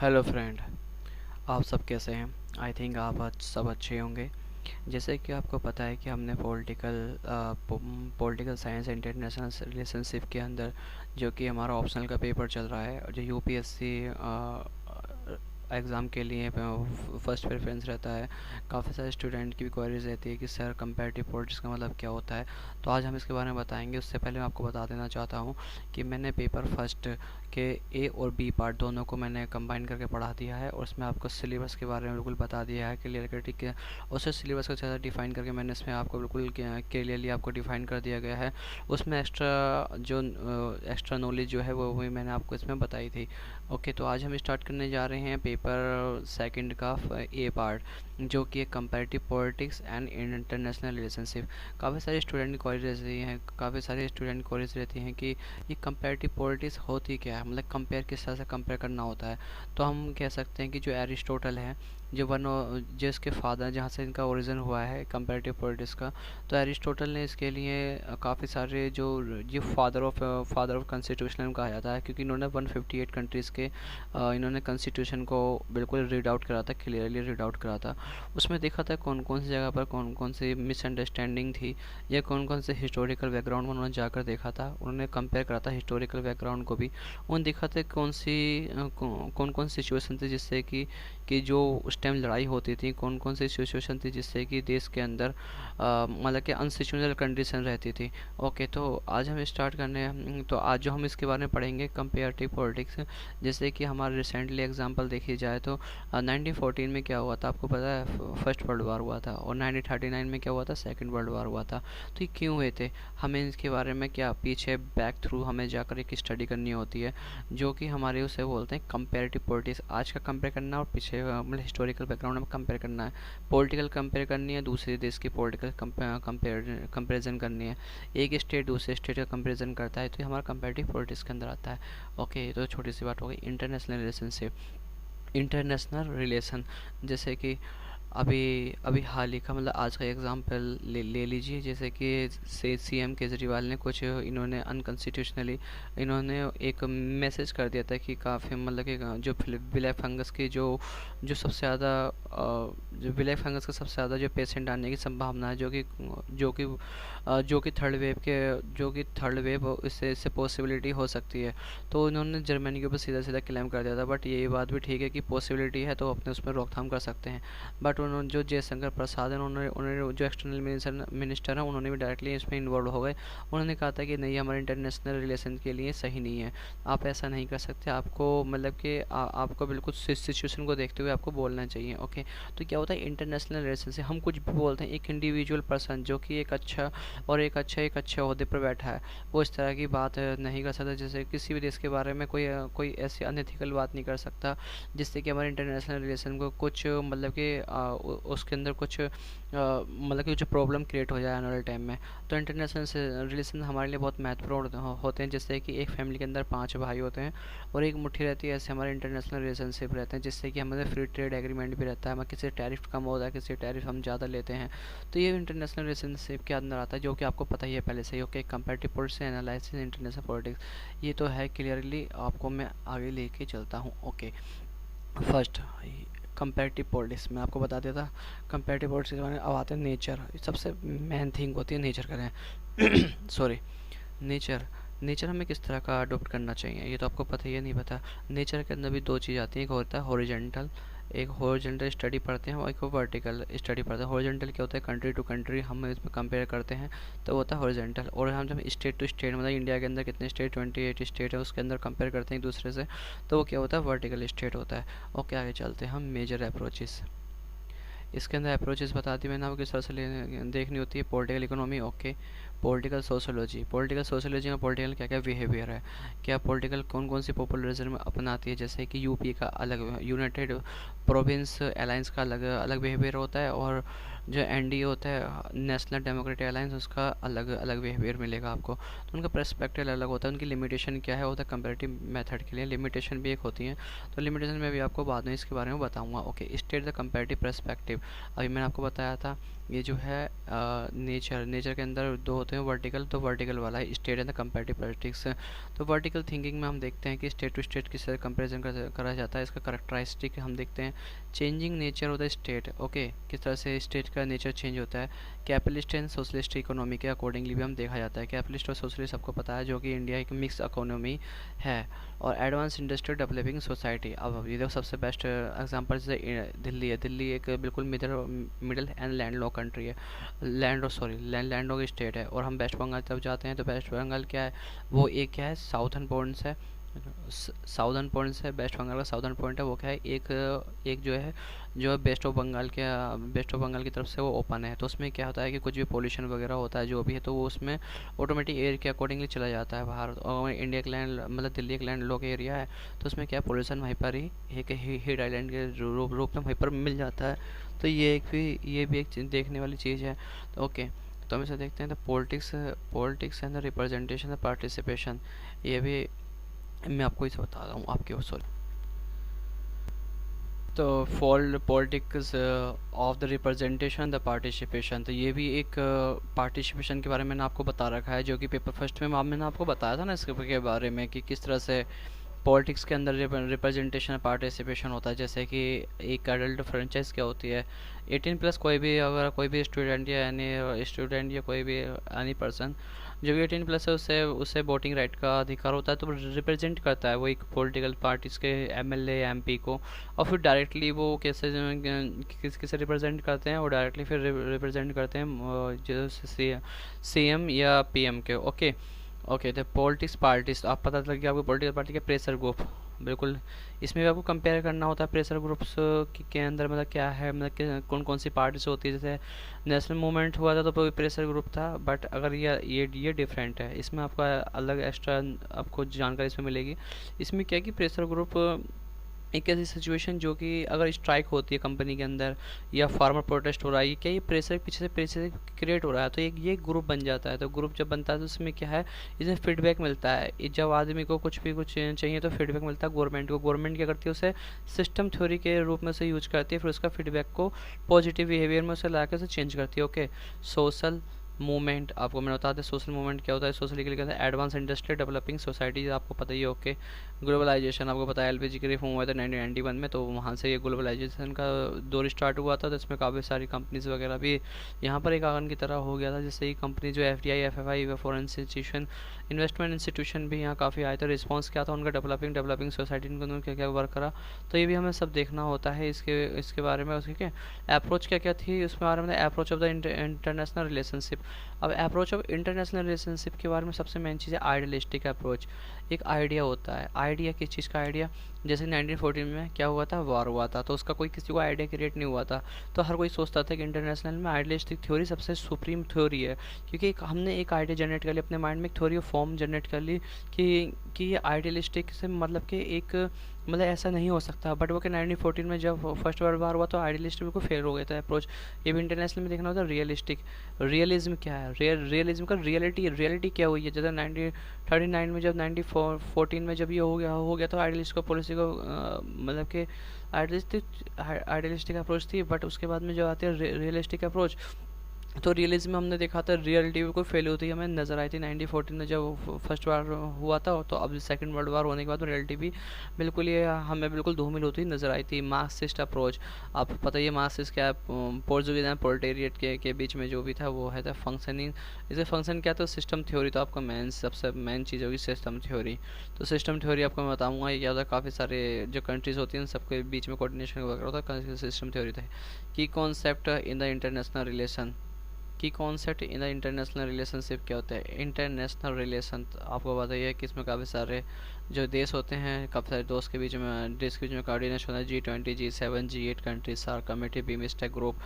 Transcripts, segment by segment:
Hello friend. आप सब कैसे हैं? आई थिंक आप आज सब अच्छे होंगे। जैसे कि आपको पता है कि हमने पॉलिटिकल साइंस इंटरनेशनल रिलेशनशिप के अंदर जो कि हमारा ऑप्शनल का पेपर चल रहा है और जो यूपीएससी एग्ज़ाम के लिए फर्स्ट प्रेफरेंस रहता है। काफ़ी सारे स्टूडेंट की भी क्वेरीज रहती है कि सर कंपैरेटिव पॉलिटिक्स का मतलब क्या होता है। तो आज हम इसके बारे में बताएंगे। उससे पहले मैं आपको बता देना चाहता हूँ कि मैंने पेपर फर्स्ट के ए और बी पार्ट दोनों को मैंने कंबाइन करके पढ़ा दिया है और उसमें आपको सिलेबस के बारे में बिल्कुल बता दिया है क्लियर कर। ठीक है, उसे सिलेबस को ज़्यादा डिफाइन करके मैंने इसमें आपको बिल्कुल क्लियरली आपको डिफाइन कर दिया गया है। उसमें एक्स्ट्रा नॉलेज जो है वो भी मैंने आपको इसमें बताई थी। ओके, तो आज हम स्टार्ट करने जा रहे हैं पेपर सेकंड का ए पार्ट, जो कि comparative politics and international relationship. काफ़ी सारे स्टूडेंट की क्वेरीज रहती हैं कि ये कंपैरेटिव पॉलिटिक्स होती क्या है, मतलब कंपेयर किस तरह से कंपेयर करना होता है। तो हम कह सकते हैं कि जो एरिस्टोटल है, जो इसके फादर, जहाँ से इनका ओरिजिन हुआ है कंपैरेटिव पॉलिटिक्स का, तो एरिस्टोटल ने इसके लिए काफ़ी सारे जो ये फादर ऑफ कॉन्स्टिट्यूशन कहा जाता है, क्योंकि इन्होंने 158 कंट्रीज़ के इन्होंने कॉन्स्टिट्यूशन को बिल्कुल रीड आउट करा था, क्लियरली रीड आउट करा था। उसमें देखा था कौन कौन सी जगह पर कौन कौन सी मिसअंडरस्टैंडिंग थी या कौन कौन से हिस्टोरिकल बैकग्राउंड में उन्होंने जाकर देखा था। उन्होंने कंपेयर करा था हिस्टोरिकल बैकग्राउंड को भी। उन्होंने देखा था कौन कौन सिचुएशन थी जिससे कि जो उस टाइम लड़ाई होती थी, कौन कौन सी सिचुएशन थी जिससे कि देश के अंदर मतलब कि अनसिचुएशनल कंडीशन रहती थी। ओके, तो आज हम स्टार्ट करने हैं। तो आज जो हम इसके बारे में पढ़ेंगे कंपेरेटिव पॉलिटिक्स, जैसे कि हमारा रिसेंटली एग्जांपल देखी जाए तो 1914 में क्या हुआ था आपको पता है? फर्स्ट वर्ल्ड वार हुआ था। और 1939 में क्या हुआ था? सेकंड वर्ल्ड वार हुआ था। तो ये क्यों हुए थे? हमें इसके बारे में क्या पीछे बैक थ्रू हमें जाकर एक स्टडी करनी होती है, जो कि हमारे उसे बोलते हैं कंपेरेटिव पॉलिटिक्स। आज का कंपेयर करना और पीछे मतलब हिस्टोरिकल बैकग्राउंड में कंपेयर करना है। पॉलिटिकल कंपेयर करनी है, दूसरे देश की पॉलिटिकल कंपेरिजन करनी है। एक स्टेट दूसरे स्टेट का कंपेरिजन करता है, तो ये हमारा कंपेरेटिव पॉलिटिक्स के अंदर आता है। ओके, तो छोटी सी बात हो गई। इंटरनेशनल रिलेशनशिप, इंटरनेशनल रिलेशन, जैसे कि अभी अभी हाल ही का मतलब आज का एग्जांपल ले लीजिए। जैसे कि सीएम केजरीवाल ने कुछ इन्होंने अनकॉन्स्टिट्यूशनली इन्होंने एक मैसेज कर दिया था कि काफ़ी मतलब कि जो ब्लैक फंगस की जो सबसे ज़्यादा जो ब्लैक फंगस का सबसे ज़्यादा जो पेशेंट आने की संभावना है, जो कि थर्ड वेव इससे पॉसिबिलिटी हो सकती है। तो इन्होंने जर्मनी के ऊपर सीधा सीधा क्लेम कर दिया था। बट ये बात भी ठीक है कि पॉसिबिलिटी है तो अपने उसमें रोकथाम कर सकते हैं। बट उन्होंने जो जयशंकर प्रसाद हैं, उन्होंने उन्होंने जो एक्सटर्नल मिनिस्टर हैं, उन्होंने भी डायरेक्टली इसमें इन्वॉल्व हो गए। उन्होंने कहा था कि नहीं, हमारे इंटरनेशनल रिलेशन के लिए सही नहीं है, आप ऐसा नहीं कर सकते। आपको मतलब कि आपको बिल्कुल सिचुएशन को देखते हुए आपको बोलना चाहिए। ओके, तो क्या होता है इंटरनेशनल रिलेशन से हम कुछ भी बोलते हैं, एक इंडिविजुअल पर्सन जो कि एक अच्छे ओहदे पर बैठा है, वो इस तरह की बात नहीं कर सकता। जैसे किसी भी देश के बारे में कोई ऐसी अनएथिकल बात नहीं कर सकता जिससे कि हमारे इंटरनेशनल रिलेशन को कुछ मतलब कि उसके अंदर कुछ मतलब कि जो प्रॉब्लम क्रिएट हो जाए आने वाले टाइम में। तो इंटरनेशनल रिलेशन हमारे लिए बहुत महत्वपूर्ण होते हैं। जैसे कि एक फैमिली के अंदर 5 भाई होते हैं और एक मुट्ठी रहती है, ऐसे हमारे इंटरनेशनल रिलेशनशिप रहते हैं, जिससे कि हमारे फ्री ट्रेड एग्रीमेंट भी रहता है। हमें किसी टैरिफ कम होता है, किसी टैरिफ हम ज़्यादा लेते हैं। तो ये इंटरनेशनल रिलेशनशिप के अंदर आता है, जो कि आपको पता ही है पहले से ही। Okay, comparative politics analysis international politics, ये तो है क्लियरली। आपको मैं आगे लेके चलता हूँ। ओके, फर्स्ट कंपैरेटिव पॉलिटिक्स मैं आपको बता देता। कंपैरेटिव पॉलिटिक्स के बारे में अब आते हैं नेचर। सबसे मेन थिंग होती है नेचर करें सॉरी नेचर। नेचर हमें किस तरह का अडोप्ट करना चाहिए, ये तो आपको पता ही है, नहीं पता। नेचर के अंदर भी 2 चीज़ आती हैं। एक होता है हॉरिजॉन्टल, एक हॉरिजॉन्टल स्टडी पढ़ते हैं और एक वर्टिकल स्टडी पढ़ते हैं। हॉरिजॉन्टल क्या होता है? कंट्री टू कंट्री हम इसमें कंपेयर करते हैं, तो होता है हॉरिजॉन्टल। और हम जब स्टेट टू स्टेट, मतलब इंडिया के अंदर कितने स्टेट, 28 स्टेट है, उसके अंदर कंपेयर करते हैं एक दूसरे से, तो वो क्या होता है? वर्टिकल स्टेट होता है। ओके, आगे चलते हैं हम मेजर अप्रोचेस। इसके अंदर अप्रोचेस बता दी मैंने आपको किस तरह से देखनी होती है। Political economy, okay. Political sociology में पॉलिटिकल क्या क्या बिहेवियर है, क्या पॉलिटिकल कौन कौन सी पॉपुलरिज्म अपनाती है। जैसे कि यूपी का अलग, यूनाइटेड प्रोविंस अलायंस का अलग अलग बिहेवियर होता है, और जो एनडीए होता है नेशनल डेमोक्रेटिक अलायंस, उसका अलग अलग बिहेवियर मिलेगा आपको। तो उनका पर्सपेक्टिव अलग होता है। उनकी लिमिटेशन क्या है होता है कंपेरेटिव मेथड के लिए, लिमिटेशन भी एक होती है। तो लिमिटेशन में भी आपको बाद में इसके बारे में बताऊंगा। Okay, state the comparative perspective. अभी मैंने आपको बताया था ये जो है नेचर नेचर के अंदर दो होते हैं, वर्टिकल, तो वर्टिकल वाला है state and the comparative politics. तो वर्टिकल थिंकिंग में हम देखते हैं कि स्टेट टू स्टेट किस तरह कंपेरिजन करा जाता है, इसका करेक्टरिस्टिक हम देखते हैं। Changing nature of the state, okay, किस तरह से स्टेट का नेचर चेंज होता है। कैपिटलिस्ट एंड सोशलिस्ट इकोनॉमी के अकॉर्डिंगली भी हम देखा जाता है। कैपिटलिस्ट और सोशलिस्ट सबको पता है, जो कि इंडिया एक मिक्स इकोनॉमी है। और एडवांस इंडस्ट्रियल डेवलपिंग सोसाइटी, अब ये तो सबसे बेस्ट एग्जांपल जैसे दिल्ली है। दिल्ली एक बिल्कुल middle and land lock country है, लैंड लॉक स्टेट है। और हम वेस्ट बंगाल तब जाते हैं तो वेस्ट बंगाल क्या है, वो एक क्या है, साउथर्न पॉइंट्स है, साउदर्न पॉइंट्स है, वेस्ट बंगाल का साउदर्न पॉइंट है, वो क्या है, एक जो है, जो वेस्ट ऑफ बंगाल के, वेस्ट ऑफ बंगाल की तरफ से वो ओपन है। तो उसमें क्या होता है कि कुछ भी पोल्यूशन वगैरह होता है जो भी है, तो वो उसमें ऑटोमेटिक एयर के अकॉर्डिंगली चला जाता है बाहर। और इंडिया के लैंड, मतलब दिल्ली एक लैंड लॉक एरिया है, तो उसमें क्या है, पोल्यूशन वहीं पर ही एक हीट आइलैंड के रूप में वहीं पर मिल जाता है। तो ये भी एक देखने वाली चीज़ है। तो ओके, तो हम इसे देखते हैं। तो politics and the representation, participation, ये भी मैं आपको इसे बता रहा हूँ आपके, सॉरी। तो fold politics of the representation the participation, तो ये भी एक पार्टिसिपेशन के बारे में मैंने आपको बता रखा है, जो कि पेपर फर्स्ट में मैंने आपको बताया था ना इसके के बारे में, कि किस तरह से पॉलिटिक्स के अंदर रिप्रेजेंटेशन पार्टिसिपेशन होता है। जैसे कि एक एडल्ट फ्रेंचाइज क्या होती है, 18 प्लस कोई भी, अगर कोई भी स्टूडेंट या एनी स्टूडेंट या कोई भी एनी पर्सन जो भी 18 प्लस है, उससे उससे वोटिंग राइट का अधिकार होता है, तो रिप्रेजेंट करता है वो एक पॉलिटिकल पार्टीज के एमएलए एमपी को। और फिर डायरेक्टली वो कैसे किसे रिप्रेजेंट करते हैं, वो डायरेक्टली फिर रिप्रेजेंट करते हैं जो सीएम या पीएम के। ओके ओके, तो पॉलिटिक्स पार्टीज, आप पता लग गया आपको पॉलिटिकल पार्टी के प्रेशर ग्रुप, बिल्कुल। इसमें भी आपको कंपेयर करना होता है प्रेशर ग्रुप्स के अंदर, मतलब क्या है, मतलब कौन कौन सी पार्टीज होती है। जैसे नेशनल मूवमेंट हुआ था तो प्रेशर ग्रुप था, बट अगर ये डिफरेंट है, इसमें आपका अलग एक्स्ट्रा आपको जानकारी इसमें मिलेगी। इसमें क्या है कि प्रेशर ग्रुप एक ऐसी सिचुएशन जो कि अगर स्ट्राइक होती है कंपनी के अंदर या फार्मर प्रोटेस्ट हो रहा है, क्या ये प्रेशर पीछे से प्रेशर क्रिएट हो रहा है, तो एक ये ग्रुप बन जाता है। तो ग्रुप जब बनता है तो उसमें क्या है, इसमें फीडबैक मिलता है। जब आदमी को कुछ चाहिए तो फीडबैक मिलता है गवर्नमेंट को। गवर्नमेंट क्या करती है, उसे सिस्टम थ्योरी के रूप में से यूज करती है, फिर उसका फीडबैक को पॉजिटिव बिहेवियर में उसे ला के उसे चेंज करती है। ओके, सोशल मूवमेंट, आपको मैंने बता दें सोशल मूवमेंट क्या होता है। सोशली के लिए कहते हैं एडवांस इंडस्ट्री डेवलपिंग सोसाइटी, आपको पता ही है। ओके, ग्लोबलाइजेशन आपको पता है, एलपीजी की रिफॉर्म हुआ था 1991 में, तो वहाँ से ये ग्लोबलाइजेशन का दौर स्टार्ट हुआ था। तो इसमें काफ़ी सारी कंपनीज वगैरह भी यहाँ पर एक आंगन की तरह हो गया था। जैसे ही कंपनी जो FDI, FFI, foreign institution, investment institution भी यहाँ काफ़ी आए थे। रिस्पॉन्स क्या था उनका, डेवलपिंग सोसाइटी ने उन्होंने क्या क्या वर्क करा, तो ये भी हमें सब देखना होता है इसके बारे में। उसकी क्या अप्रोच क्या क्या थी उसमें बारे में, approach of the international relationship. अब अप्रोच ऑफ इंटरनेशनल रिलेशनशिप के बारे में सबसे मेन चीज़ है आइडियलिस्टिक अप्रोच। एक आइडिया होता है, आइडिया किस चीज़ का आइडिया, जैसे 1914 में क्या हुआ था, वॉर हुआ था, तो उसका कोई किसी को आइडिया क्रिएट नहीं हुआ था। तो हर कोई सोचता था कि इंटरनेशनल में आइडियलिस्टिक थ्योरी सबसे सुप्रीम थ्योरी है, क्योंकि हमने एक आइडिया जनरेट कर लिया अपने माइंड में, एक थ्योरी ऑफ फॉर्म जनरेट कर ली कि ये आइडियलिस्टिक से मतलब कि एक, मतलब ऐसा नहीं हो सकता। बट वो कि 1914 में जब फर्स्ट वर्ल्ड वार हुआ तो आइडियलिस्ट बिल्कुल फेल हो गया था अप्रोच। ये भी इंटरनेशनल में देखना होता है। रियलिस्टिक, रियलिज्म क्या है, रियलिज्म का रियलिटी क्या हुई है। जैसे 1939 में जब 1914 में जब ये हो गया तो आइडियलिस्ट को पॉलिसी को मतलब कि आइडियलिस्टिक अप्रोच थी। बट उसके बाद में जो आती है रियलिस्टिक अप्रोच, तो रियलिज्म में हमने देखा था रियलिटी बिल्कुल फेल होती है, हमें नज़र आई थी 1914 में जब फर्स्ट वार हुआ था। तो अब सेकंड वर्ल्ड वार होने के बाद रियलिटी भी बिल्कुल ये हमें बिल्कुल धूमिल होती नज़र आई थी। मार्क्सिस्ट अप्रोच, आपको पता ही है मार्क्सिस्ट क्या है, पोर्चुगीज एंड प्रोलेटारिएट के बीच में जो भी था वो है था फंक्शनिंग। इसे फंक्शन क्या था, सिस्टम थ्योरी। तो आपका सबसे मेन चीज़ होगी सिस्टम थ्योरी। तो सिस्टम थ्योरी आपको मैं बताऊँगा ये क्या होता है, काफ़ी सारे जो कंट्रीज़ होती हैं सबके बीच में कोऑर्डिनेशन वगैरह होता है, सिस्टम थ्योरी था। की concept in the international relation, की concept in the international relationship क्या होता है। इंटरनेशनल रिलेशन आपको बताइए कि इसमें काफ़ी सारे जो देश होते हैं, काफ़ी सारे देश के बीच में कोऑर्डिनेशन होता है। G20, G7, G8 countries, SAARC committee, BIMSTEC group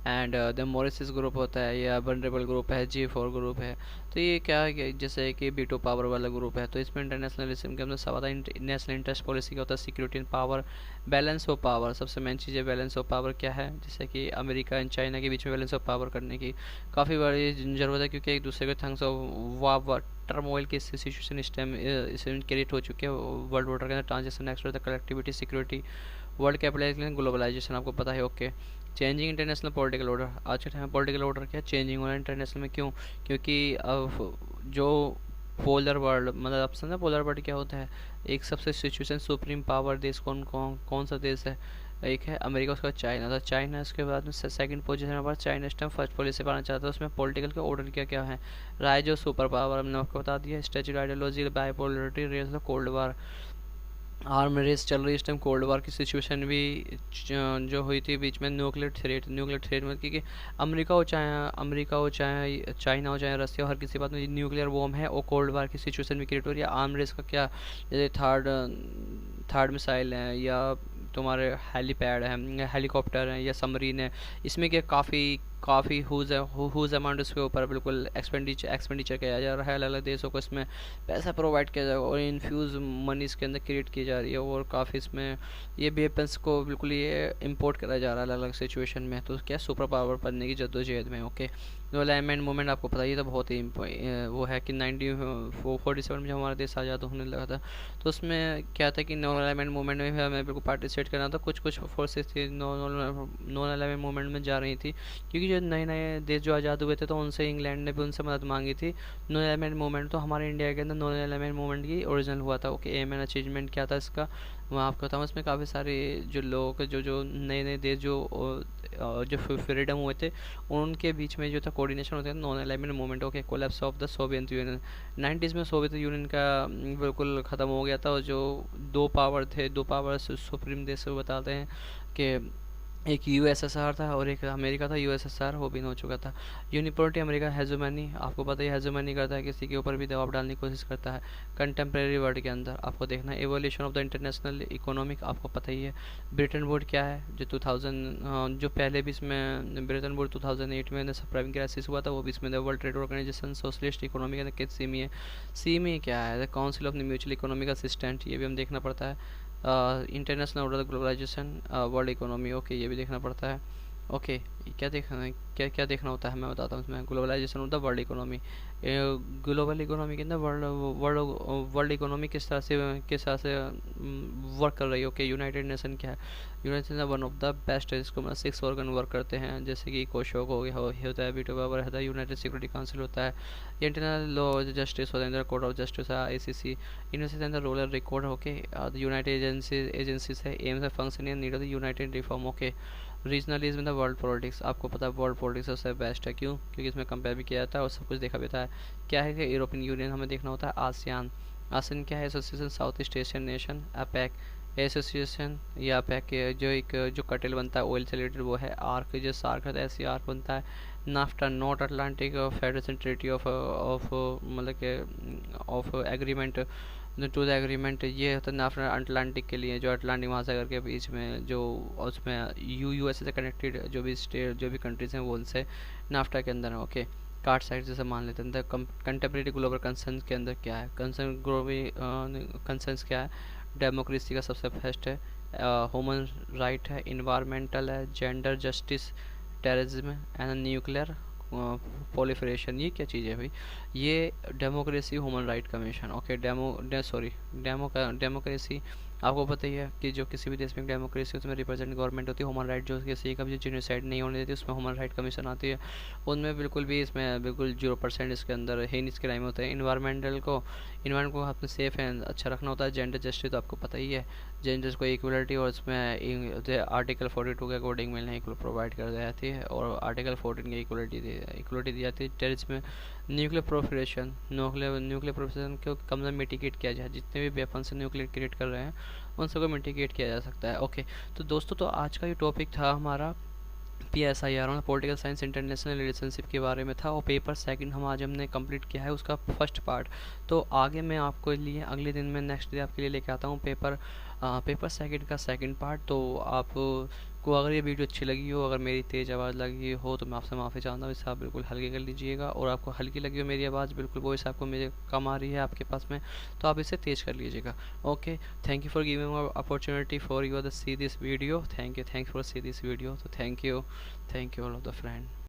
and the Mauritius group होता है, या वनरेबल ग्रुप है, G4 ग्रुप है। तो ये क्या है, जैसे कि बीटो पावर वाला ग्रुप है। तो इसमें इंटरनेशनल रिलेशन के अंदर सब आता है। नेशनल इंटरेस्ट पॉलिसी क्या होता है, security and power, balance of power, सबसे मेन चीज़ है बैलेंस ऑफ पावर क्या है। जैसे कि अमेरिका एंड चाइना के बीच में बैलेंस ऑफ पावर करने की काफ़ी बड़ी ज़रूरत है, क्योंकि एक दूसरे के थंग्स ऑफ टर्मोइल की सिचुएशन इस टाइम क्रिएट हो चुके हैं वर्ल्ड वाटर के अंदर। Transaction extra collectivity, security world capitalization globalization आपको पता है। Okay, changing international political order, आज के टाइम में पॉलिटिकल ऑर्डर क्या चेंजिंग हो रहा है इंटरनेशनल में, क्यों? क्योंकि अब जो पोलर वर्ल्ड, मतलब आप समझे पोलर वर्ल्ड क्या होता है, एक सबसे सिचुएशन सुप्रीम पावर देश कौन सा देश है? एक है अमेरिका, उसके बाद चाइना, तो चाइना इसके बाद में सेकंड पोजीशन पर, चाइना इस टाइम फर्स्ट पोजीशन पर आना चाहता है। उसमें पॉलिटिकल के ऑर्डर क्या क्या है? राइज ऑफ सुपर पावर हमने आपको बता दिया, strategic ideology, bipolarity, race of cold war, arm race चल रही है इस टाइम, कोल्ड वार की सिचुएशन भी जो हुई थी बीच में, न्यूक्लियर थ्रेट में, क्योंकि अमेरिका हो चाहे चाइना हो चाहे रसिया हो, हर किसी बात में न्यूक्लियर बॉम्ब है, और कोल्ड वार की सिचुएशन भी क्रिएट हो रही है। आर्म रेस का क्या, जैसे थर्ड मिसाइल है, या तुम्हारे हेलीपैड है, हेलीकॉप्टर है, या सबमरीन है, इसमें क्या काफ़ी हुज अमाउंट इसके ऊपर बिल्कुल एक्सपेंडिचर किया जा रहा है। अलग अलग देशों को इसमें पैसा प्रोवाइड किया जाएगा और इन्फ्यूज़ मनी इसके अंदर क्रिएट की जा रही है, और काफ़ी इसमें ये वेपन्स को बिल्कुल ये इंपोर्ट करा जा रहा है अलग अलग सिचुएशन में। तो क्या सुपर पावर बनने की जद्दोजहद में। ओके, नो अलाइनमेंट मूवमेंट आपको पता ही, तो बहुत ही वो है कि 1947 में जब हमारा देश आज़ाद होने लगा था, तो उसमें क्या था कि नॉन अलाइनमेंट मूवमेंट में भी हमें बिल्कुल पार्टिसिपेट करना था। कुछ फोर्सेस थी नॉन अलाइनमेंट मूवमेंट में जा रही थी, क्योंकि जो नए नए देश जो आज़ाद हुए थे, तो उनसे इंग्लैंड ने भी उनसे मदद मांगी थी। नॉन अलाइनमेंट मूवमेंट तो हमारे इंडिया के अंदर नॉन अलाइनमेंट मूवमेंट की ओरिजिनल हुआ था। ओके, एम एंड अचीवमेंट क्या था इसका, मैं आपको बताऊँ। इसमें काफ़ी सारे जो लोग जो नए नए देश जो फ्रीडम हुए थे, उनके बीच में जो था कोऑर्डिनेशन होता है non alignment movement. Okay, collapse of the Soviet union, 90s में सोवियत यूनियन का बिल्कुल ख़त्म हो गया था, और जो दो पावर सुप्रीम देश बताते हैं कि एक यूएसएसआर था और एक अमेरिका था। यूएसएसआर वो भी हो चुका था। यूनिपोलिटी अमेरिका, हेजुमनी आपको पता है, हेजुमनी करता है, किसी के ऊपर भी दबाव डालने की कोशिश करता है। कंटेम्प्रेरी वर्ल्ड के अंदर आपको देखना है evolution of the international economic, आपको पता ही है। ब्रिटेन वुड क्या है, जो 2000 जो पहले भी इसमें ब्रिटेन वुड 2008 में सब प्राइम क्राइसिस हुआ था, वो भी इसमें world trade organization socialist economy के सीमी है। सीमी क्या है, the council of the mutual economic assistant, ये भी हम देखना पड़ता है। International order globalization, world economy, okay, ये भी देखना पड़ता है। ओके, क्या देखना है, क्या देखना होता है मैं बताता हूँ इसमें। Globalization of the world economy, global economy के अंदर वर्ल्ड इकोनॉमी किस तरह से वर्क कर रही है। ओके, यूनाइटेड नेशन क्या है, United nation one of the best है, इसको मतलब 6 ऑर्गन वर्क करते हैं, जैसे कि कोशोक हो गया होता है, वीटो पावर होता है, यूनाइटेड सिक्योरिटी काउंसिल होता है, इंटरनल लॉ जस्टिस होता है, कोर्ट ऑफ जस्टिस है, आईसीसी, इनमें से अंदर roller record. Okay, United agencies है, एम्स है, function and need of the United reform. Okay, regionalism in the world politics, आपको पता है वर्ल्ड पॉलिटिक्स सबसे बेस्ट है, क्यों? क्योंकि इसमें कंपेयर भी किया जाता है और सब कुछ देखा भी था। क्या है कि यूरोपियन यूनियन हमें देखना होता है। आसियान, आसियान क्या है, association south east Asian nation. APEC association, या अपैक जो कटेल बनता है ऑयल से रिलेटेड, वो है। आर्क, जो सार्क है ऐसी आर्क बनता है। NAFTA, North Atlantic federation treaty of मतलब के of agreement to the agreement, ये होता है नाफ्टा अटलांटिक के लिए, जो अटलांटिक महासागर के बीच में जो उसमें यूएसए से कनेक्टेड जो भी कंट्रीज हैं वो उनसे नाफ्टा के अंदर है। ओके, कार्ड साइड जैसे मान लेते हैं। कंटेम्प्रेरी ग्लोबल कंसर्न के अंदर क्या है, कंसर्न्स क्या है, डेमोक्रेसी का सबसे फर्स्ट है, ह्यूमन राइट है, इन्वायरमेंटल है, gender justice, terrorism and nuclear proliferation. ये क्या चीज़ है भाई, ये democracy human right commission. Okay, democracy आपको पता ही है कि जो किसी भी देश में डेमोक्रेसी उसमें रिप्रेजेंट गवर्नमेंट होती है। ह्यूमन राइट जो किसी का भी जेनोसाइड नहीं होने देती, उसमें ह्यूमन राइट कमीशन आती है, उनमें बिल्कुल भी इसमें बिल्कुल 0% इसके अंदर हेनिस क्राइम होते हैं। इन्वायरमेंटल को आपने सेफ एंड अच्छा रखना होता है। जेंडर जस्टिस तो आपको पता ही है, जेंडर्स को इक्वलिटी, और इसमें आर्टिकल 42 के अकॉर्डिंग मिलने इक्वल प्रोवाइड कर दी जाती है, और आर्टिकल 14 की इक्वलिटी दी जाती है। टेररिज्म में न्यूक्लियर प्रोफिलेशन को कम से कम मिटिगेट किया जाए, जितने भी वेपन से न्यूक्लियर क्रिएट कर रहे हैं उन सबको मिटिगेट किया जा सकता है। ओके, तो दोस्तों, तो आज का ये टॉपिक था हमारा PSIR, political science international relationship के बारे में था, और पेपर सेकंड हमने कंप्लीट किया है, उसका फर्स्ट पार्ट। तो आगे मैं आपको लिए अगले दिन में नेक्स्ट डे आपके लिए लेके आता हूँ पेपर सेकंड का सेकंड पार्ट। तो आप को अगर ये वीडियो अच्छी लगी हो, अगर मेरी तेज़ आवाज़ लगी हो, तो मैं आपसे माफ़ी चाहता हूँ, इसे आप बिल्कुल हल्के कर लीजिएगा। और आपको हल्की लगी हो मेरी आवाज़, बिल्कुल वॉइस आपको मेरे कम आ रही है आपके पास में, तो आप इसे तेज़ कर लीजिएगा। Okay, thank you for giving opportunity for you the see this video. Thank you for see this video. तो thank you all of the friend.